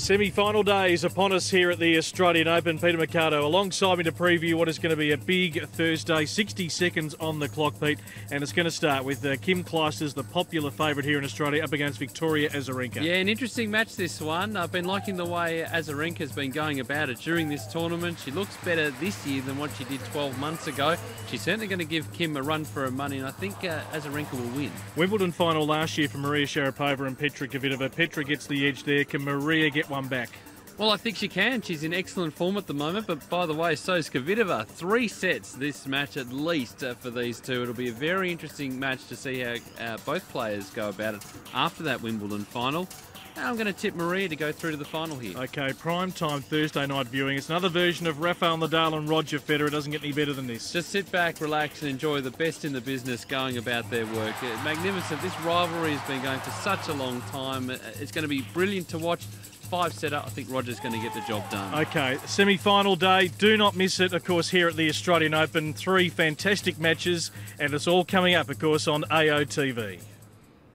Semi-final days upon us here at the Australian Open. Peter Marcato alongside me to preview what is going to be a big Thursday. 60 seconds on the clock, Pete, and it's going to start with Kim Clijsters, the popular favourite here in Australia, up against Vika Azarenka. Yeah, an interesting match, this one. I've been liking the way Azarenka's been going about it during this tournament. She looks better this year than what she did 12 months ago. She's certainly going to give Kim a run for her money, and I think Azarenka will win. Wimbledon final last year for Sharapova and Petra Kvitova. Petra gets the edge there. Can Maria get one back? Well, I think she can. She's in excellent form at the moment, but by the way, so's Kvitova. 3 sets this match at least for these two. It'll be a very interesting match to see how both players go about it after that Wimbledon final. I'm going to tip Maria to go through to the final here. Okay, prime time Thursday night viewing. It's another version of Rafael Nadal and Roger Federer. It doesn't get any better than this. Just sit back, relax, and enjoy the best in the business going about their work. Magnificent. This rivalry has been going for such a long time. It's going to be brilliant to watch. 5-setter, I think Roger's going to get the job done. Okay, semi-final day. Do not miss it, of course, here at the Australian Open. 3 fantastic matches, and it's all coming up, of course, on AOTV.